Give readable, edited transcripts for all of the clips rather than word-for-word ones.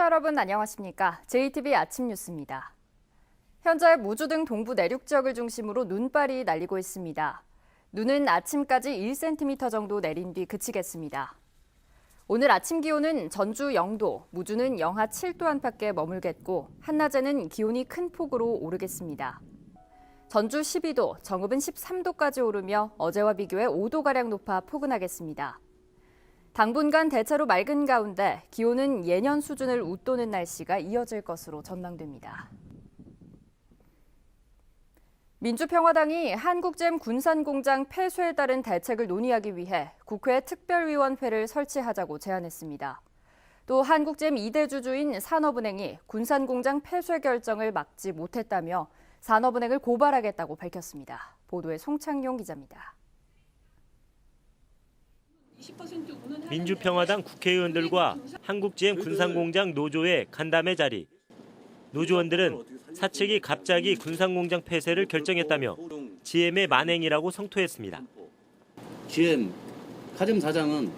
시청자 여러분 안녕하십니까? JTB 아침 뉴스입니다. 현재 무주 등 동부 내륙 지역을 중심으로 눈발이 날리고 있습니다. 눈은 아침까지 1cm 정도 내린 뒤 그치겠습니다. 오늘 아침 기온은 전주 0도, 무주는 영하 7도 안팎에 머물겠고 한낮에는 기온이 큰 폭으로 오르겠습니다. 전주 12도, 정읍은 13도까지 오르며 어제와 비교해 5도가량 높아 포근하겠습니다. 당분간 대체로 맑은 가운데 기온은 예년 수준을 웃도는 날씨가 이어질 것으로 전망됩니다. 민주평화당이 한국잼 군산공장 폐쇄에 따른 대책을 논의하기 위해 국회 특별위원회를 설치하자고 제안했습니다. 또 한국잼 2대 주주인 산업은행이 군산공장 폐쇄 결정을 막지 못했다며 산업은행을 고발하겠다고 밝혔습니다. 보도에 송창용 기자입니다. 민주평화당 국회의원들과 한국GM 군산공장 노조의 간담회 자리. 노조원들은 사측이 갑자기 군산공장 폐쇄를 결정했다며 GM의 만행이라고 성토했습니다. GM 카잼 사장은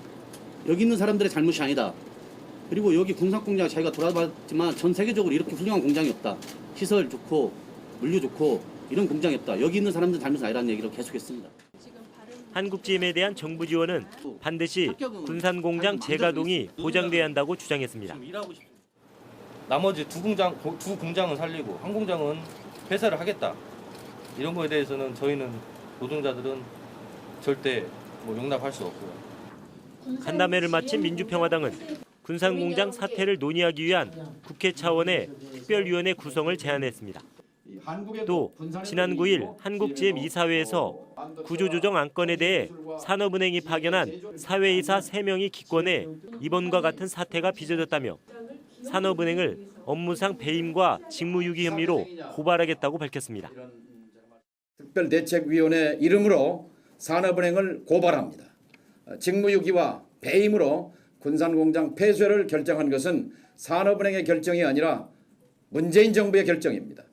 여기 있는 사람들의 잘못이 아니다. 그리고 여기 군산공장 자기가 돌아봤지만 전 세계적으로 이렇게 훌륭한 공장이 없다. 시설 좋고 물류 좋고 이런 공장이 없다. 여기 있는 사람들 잘못은 아니라는 얘기를 계속했습니다. 한국GM에 대한 정부 지원은 반드시 군산공장 재가동이 보장돼야 한다고 주장했습니다. 나머지 두 공장은 살리고 한 공장은 폐쇄를 하겠다. 이런 거에 대해서는 저희는 노동자들은 절대 용납할 수 없고요. 간담회를 마친 민주평화당은 군산공장 사태를 논의하기 위한 국회 차원의 특별위원회 구성을 제안했습니다. 또 지난 9일 한국GM 이사회에서 구조조정 안건에 대해 산업은행이 파견한 사회이사 3명이 기권해 이번과 같은 사태가 빚어졌다며 산업은행을 업무상 배임과 직무유기 혐의로 고발하겠다고 밝혔습니다. 특별대책위원회 이름으로 산업은행을 고발합니다. 직무유기와 배임으로 군산공장 폐쇄를 결정한 것은 산업은행의 결정이 아니라 문재인 정부의 결정입니다.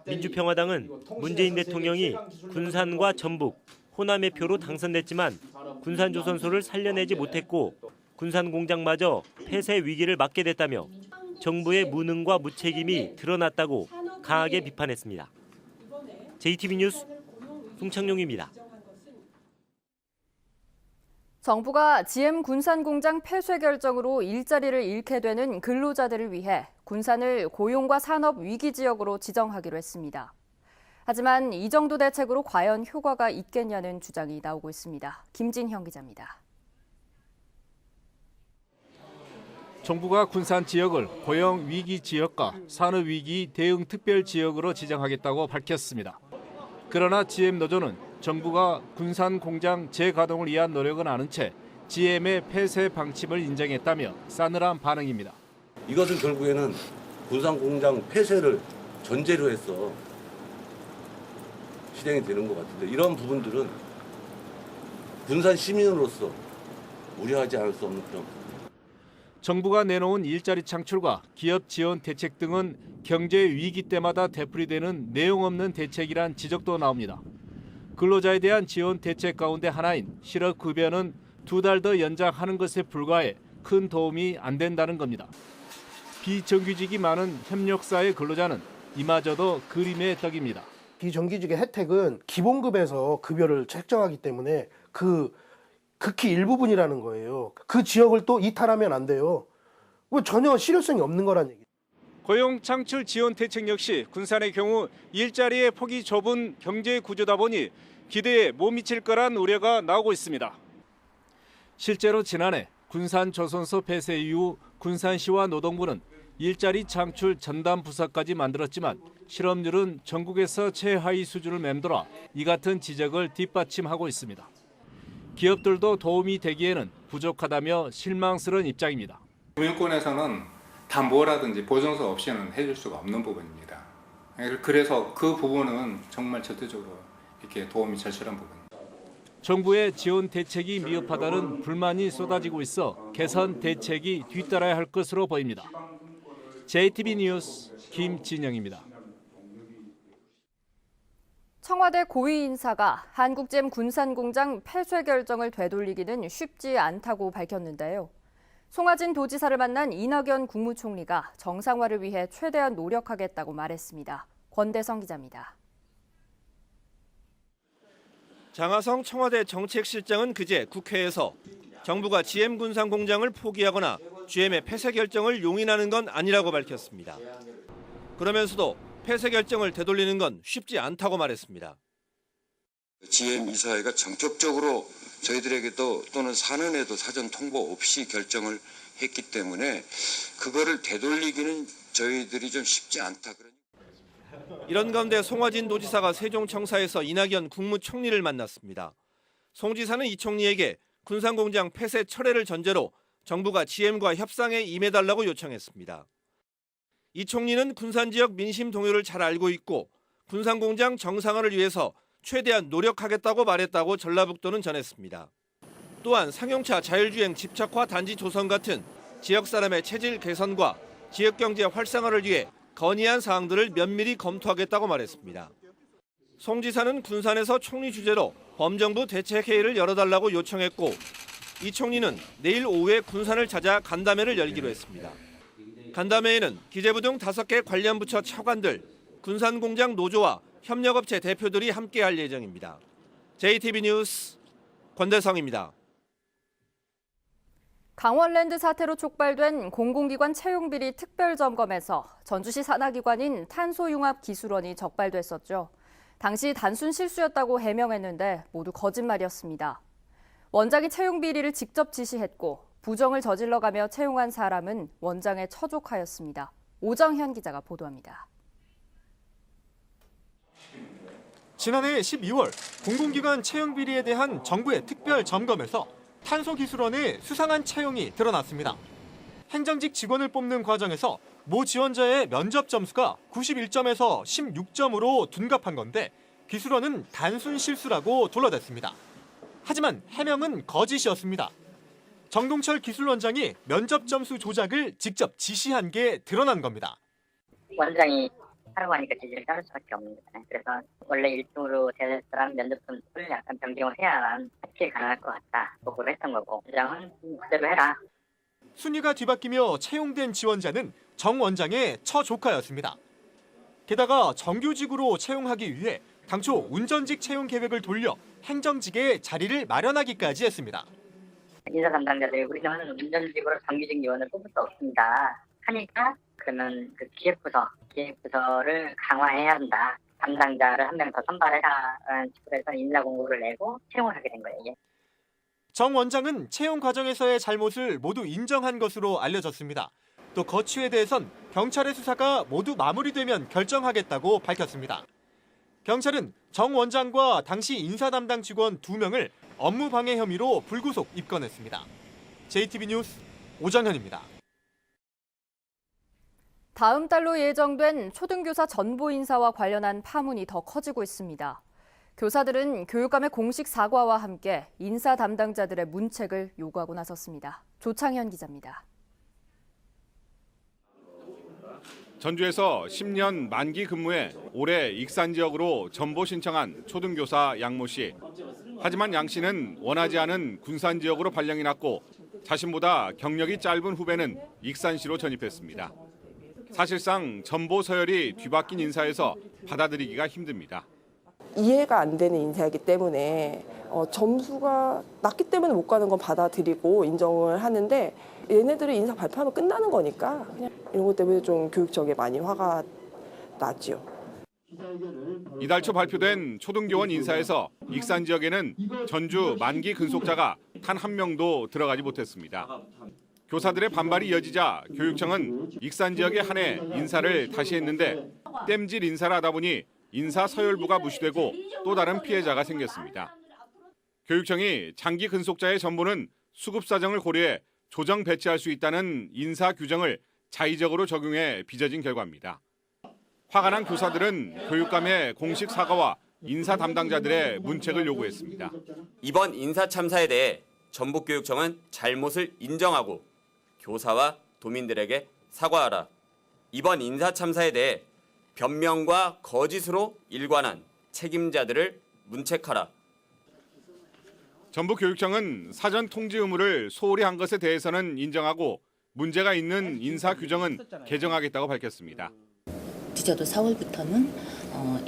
민주평화당은 문재인 대통령이 군산과 전북, 호남의 표로 당선됐지만 군산조선소를 살려내지 못했고 군산공장마저 폐쇄 위기를 맞게 됐다며 정부의 무능과 무책임이 드러났다고 강하게 비판했습니다. JTB 뉴스 송창용입니다. 정부가 GM 군산공장 폐쇄 결정으로 일자리를 잃게 되는 근로자들을 위해 군산을 고용과 산업 위기 지역으로 지정하기로 했습니다. 하지만 이 정도 대책으로 과연 효과가 있겠냐는 주장이 나오고 있습니다. 김진형 기자입니다. 정부가 군산 지역을 고용 위기 지역과 산업 위기 대응 특별 지역으로 지정하겠다고 밝혔습니다. 그러나 GM 노조는 정부가 군산 공장 재가동을 위한 노력은 않은 채 GM의 폐쇄 방침을 인정했다며 싸늘한 반응입니다. 이것은 결국에는 군산 공장 폐쇄를 전제로 해서 실행이 되는 것 같은데 이런 부분들은 군산 시민으로서 우려하지 않을 수 없는 그런 부분. 정부가 내놓은 일자리 창출과 기업 지원 대책 등은 경제 위기 때마다 되풀이되는 내용 없는 대책이란 지적도 나옵니다. 근로자에 대한 지원 대책 가운데 하나인 실업급여는 2달 더 연장하는 것에 불과해 큰 도움이 안 된다는 겁니다. 비정규직이 많은 협력사의 근로자는 이마저도 그림의 떡입니다. 비정규직의 혜택은 기본급에서 급여를 책정하기 때문에 극히 일부분이라는 거예요. 그 지역을 또 이탈하면 안 돼요. 전혀 실효성이 없는 거란 얘기죠. 고용 창출 지원 대책 역시 군산의 경우 일자리의 폭이 좁은 경제 구조다 보니 기대에 못 미칠 거란 우려가 나오고 있습니다. 실제로 지난해 군산조선소 폐쇄 이후 군산시와 노동부는 일자리 창출 전담 부서까지 만들었지만 실업률은 전국에서 최하위 수준을 맴돌아 이 같은 지적을 뒷받침하고 있습니다. 기업들도 도움이 되기에는 부족하다며 실망스러운 입장입니다. 금융권에서는 담보라든지 보증서 없이는 해줄 수가 없는 부분입니다. 그래서 그 부분은 정말 절대적으로 이렇게 도움이 절실한 부분입니다. 정부의 지원 대책이 미흡하다는 불만이 쏟아지고 있어 개선 대책이 뒤따라야 할 것으로 보입니다. JTB 뉴스 김진영입니다. 청와대 고위 인사가 한국잼 군산공장 폐쇄 결정을 되돌리기는 쉽지 않다고 밝혔는데요. 송화진 도지사를 만난 이낙연 국무총리가 정상화를 위해 최대한 노력하겠다고 말했습니다. 권대성 기자입니다. 장하성 청와대 정책실장은 그제 국회에서 정부가 GM 군산공장을 포기하거나 GM의 폐쇄 결정을 용인하는 건 아니라고 밝혔습니다. 그러면서도 폐쇄 결정을 되돌리는 건 쉽지 않다고 말했습니다. GM 이사회가 전격적으로 저희들에게도 또는 산은에도 사전 통보 없이 결정을 했기 때문에 그거를 되돌리기는 저희들이 좀 쉽지 않다. 이런 가운데 송화진 도지사가 세종청사에서 이낙연 국무총리를 만났습니다. 송 지사는 이 총리에게 군산공장 폐쇄 철회를 전제로 정부가 GM과 협상에 임해달라고 요청했습니다. 이 총리는 군산 지역 민심 동요를 잘 알고 있고 군산공장 정상화를 위해서 최대한 노력하겠다고 말했다고 전라북도는 전했습니다. 또한 상용차 자율주행 집착화 단지 조성 같은 지역 사람의 체질 개선과 지역경제 활성화를 위해 건의한 사항들을 면밀히 검토하겠다고 말했습니다. 송 지사는 군산에서 총리 주재로 범정부 대책회의를 열어달라고 요청했고 이 총리는 내일 오후에 군산을 찾아 간담회를 열기로 했습니다. 간담회에는 기재부 등 5개 관련 부처 차관들, 군산공장 노조와 협력업체 대표들이 함께할 예정입니다. JTB 뉴스 권대성입니다. 강원랜드 사태로 촉발된 공공기관 채용비리 특별점검에서 전주시 산하기관인 탄소융합기술원이 적발됐었죠. 당시 단순 실수였다고 해명했는데 모두 거짓말이었습니다. 원장이 채용비리를 직접 지시했고 부정을 저질러가며 채용한 사람은 원장에 처족하였습니다. 오정현 기자가 보도합니다. 지난해 12월 공공기관 채용비리에 대한 정부의 특별점검에서 탄소기술원의 수상한 채용이 드러났습니다. 행정직 직원을 뽑는 과정에서 모 지원자의 면접 점수가 91점에서 16점으로 둔갑한 건데 기술원은 단순 실수라고 둘러댔습니다. 하지만 해명은 거짓이었습니다. 정동철 기술원장이 면접 점수 조작을 직접 지시한 게 드러난 겁니다. 원장이 하라고 하니까 지시를 따를 수밖에 없는 거잖아요. 그래서 원래 1등으로 대했더라면 면접 점수를 약간 변경을 해야만 확실히 가능할 것 같다 보고를 했던 거고 원장은 그대로 해라. 순위가 뒤바뀌며 채용된 지원자는 정 원장의 처조카였습니다. 게다가 정규직으로 채용하기 위해 당초 운전직 채용 계획을 돌려 행정직에 자리를 마련하기까지 했습니다. 인사 담당자들이 우리는 운전직으로 정규직 요원을 뽑을 수 없습니다. 하니까 그러면 그 기획부서를 강화해야 한다. 담당자를 한 명 더 선발해라. 라는 식으로 해서 인사 공고를 내고 채용을 하게 된 거예요. 정 원장은 채용 과정에서의 잘못을 모두 인정한 것으로 알려졌습니다. 또 거취에 대해선 경찰의 수사가 모두 마무리되면 결정하겠다고 밝혔습니다. 경찰은 정 원장과 당시 인사 담당 직원 2명을 업무 방해 혐의로 불구속 입건했습니다. JTB 뉴스 오정현입니다. 다음 달로 예정된 초등교사 전보 인사와 관련한 파문이 더 커지고 있습니다. 교사들은 교육감의 공식 사과와 함께 인사 담당자들의 문책을 요구하고 나섰습니다. 조창현 기자입니다. 전주에서 10년 만기 근무에 올해 익산 지역으로 전보 신청한 초등교사 양모 씨. 하지만 양 씨는 원하지 않은 군산 지역으로 발령이 났고 자신보다 경력이 짧은 후배는 익산시로 전입했습니다. 사실상 전보 서열이 뒤바뀐 인사에서 받아들이기가 힘듭니다. 이해가 안 되는 인사이기 때문에 점수가 낮기 때문에 못 가는 건 받아들이고 인정을 하는데 얘네들은 인사 발표하면 끝나는 거니까 그냥 이런 것 때문에 좀 교육청에 많이 화가 나죠. 이달 초 발표된 초등교원 인사에서 익산 지역에는 전주 만기 근속자가 단 한 명도 들어가지 못했습니다. 교사들의 반발이 이어지자 교육청은 익산 지역에 한해 인사를 다시 했는데 땜질 인사를 하다 보니 인사 서열부가 무시되고 또 다른 피해자가 생겼습니다. 교육청이 장기 근속자의 전보는 수급 사정을 고려해 조정 배치할 수 있다는 인사 규정을 자의적으로 적용해 빚어진 결과입니다. 화가 난 교사들은 교육감의 공식 사과와 인사 담당자들의 문책을 요구했습니다. 이번 인사 참사에 대해 전북교육청은 잘못을 인정하고 교사와 도민들에게 사과하라. 이번 인사 참사에 대해 변명과 거짓으로 일관한 책임자들을 문책하라. 전북교육청은 사전 통지 의무를 소홀히 한 것에 대해서는 인정하고 문제가 있는 인사 규정은 개정하겠다고 밝혔습니다. 늦어도 4월부터는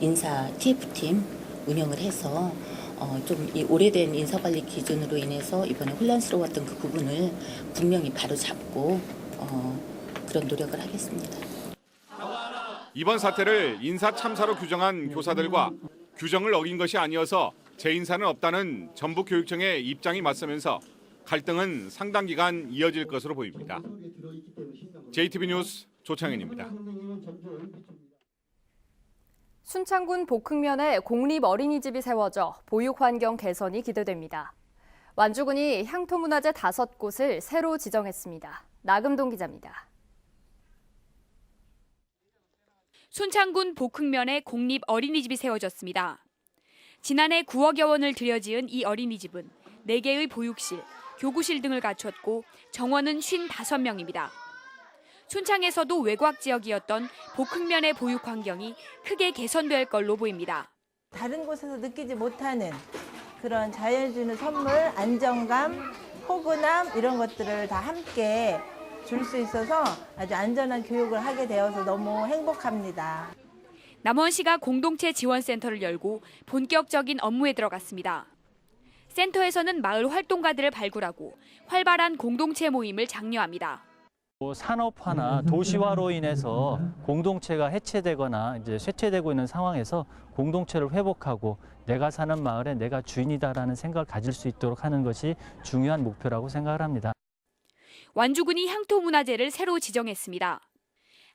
인사 TF팀 운영을 해서 좀 이 오래된 인사관리 기준으로 인해서 이번에 혼란스러웠던 그 부분을 분명히 바로잡고 그런 노력을 하겠습니다. 이번 사태를 인사 참사로 규정한 교사들과 규정을 어긴 것이 아니어서 재인사는 없다는 전북교육청의 입장이 맞서면서 갈등은 상당 기간 이어질 것으로 보입니다. JTB 뉴스 조창현입니다. 순창군 복흥면에 공립 어린이집이 세워져 보육 환경 개선이 기대됩니다. 완주군이 향토문화재 5곳을 새로 지정했습니다. 나금동 기자입니다. 순창군 복흥면에 공립 어린이집이 세워졌습니다. 지난해 9억여 원을 들여 지은 이 어린이집은 4개의 보육실, 교구실 등을 갖췄고 정원은 55명입니다. 순창에서도 외곽 지역이었던 복흥면의 보육 환경이 크게 개선될 걸로 보입니다. 다른 곳에서 느끼지 못하는 그런 자연이 주는 선물, 안정감, 포근함 이런 것들을 다 함께 줄 수 있어서 아주 안전한 교육을 하게 되어서 너무 행복합니다. 남원시가 공동체 지원센터를 열고 본격적인 업무에 들어갔습니다. 센터에서는 마을 활동가들을 발굴하고 활발한 공동체 모임을 장려합니다. 산업화나 도시화로 인해서 공동체가 해체되거나 이제 쇠퇴되고 있는 상황에서 공동체를 회복하고 내가 사는 마을에 내가 주인이다라는 생각을 가질 수 있도록 하는 것이 중요한 목표라고 생각을 합니다. 완주군이 향토문화재를 새로 지정했습니다.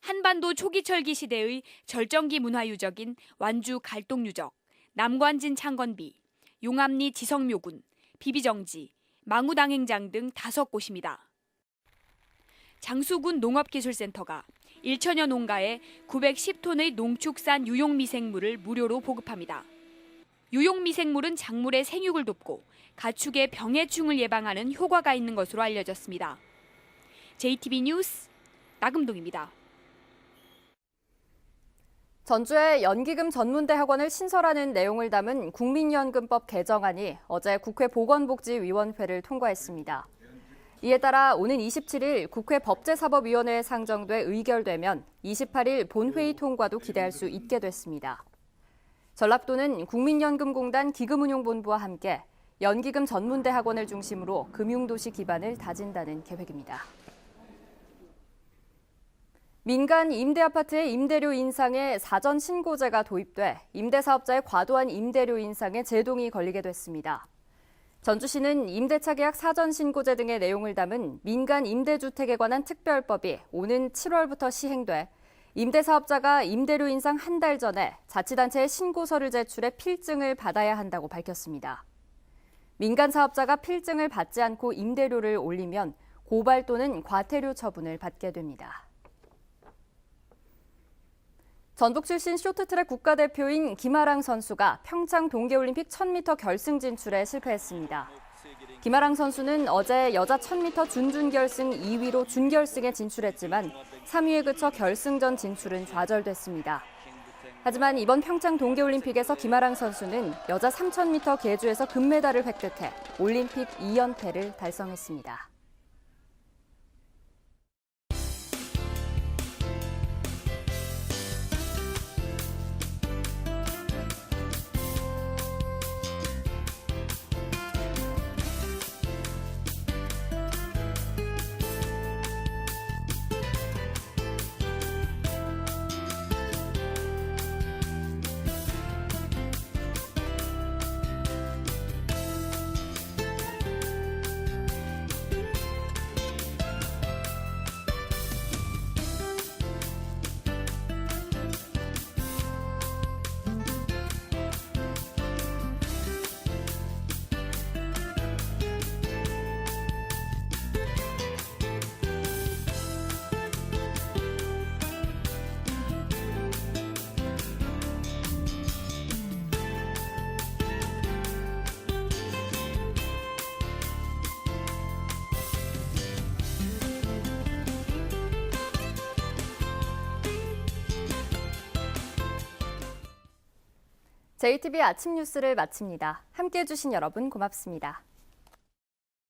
한반도 초기철기 시대의 절정기 문화유적인 완주 갈동유적, 남관진 창건비, 용암리 지성묘군, 비비정지, 망우당행장 등 5곳입니다. 장수군 농업기술센터가 1천여 농가에 910톤의 농축산 유용미생물을 무료로 보급합니다. 유용미생물은 작물의 생육을 돕고 가축의 병해충을 예방하는 효과가 있는 것으로 알려졌습니다. JTB 뉴스 나금동입니다. 전주에 연기금 전문대학원을 신설하는 내용을 담은 국민연금법 개정안이 어제 국회 보건복지위원회를 통과했습니다. 이에 따라 오는 27일 국회 법제사법위원회에 상정돼 의결되면 28일 본회의 통과도 기대할 수 있게 됐습니다. 전라도는 국민연금공단 기금운용본부와 함께 연기금 전문대학원을 중심으로 금융도시 기반을 다진다는 계획입니다. 민간 임대아파트의 임대료 인상에 사전 신고제가 도입돼 임대사업자의 과도한 임대료 인상에 제동이 걸리게 됐습니다. 전주시는 임대차 계약 사전 신고제 등의 내용을 담은 민간 임대주택에 관한 특별법이 오는 7월부터 시행돼 임대사업자가 임대료 인상 한 달 전에 자치단체에 신고서를 제출해 필증을 받아야 한다고 밝혔습니다. 민간 사업자가 필증을 받지 않고 임대료를 올리면 고발 또는 과태료 처분을 받게 됩니다. 전북 출신 쇼트트랙 국가대표인 김아랑 선수가 평창 동계올림픽 1000m 결승 진출에 실패했습니다. 김아랑 선수는 어제 여자 1000m 준준결승 2위로 준결승에 진출했지만 3위에 그쳐 결승전 진출은 좌절됐습니다. 하지만 이번 평창 동계올림픽에서 김아랑 선수는 여자 3000m 계주에서 금메달을 획득해 올림픽 2연패를 달성했습니다. JTB 아침 뉴스를 마칩니다. 함께해 주신 여러분 고맙습니다.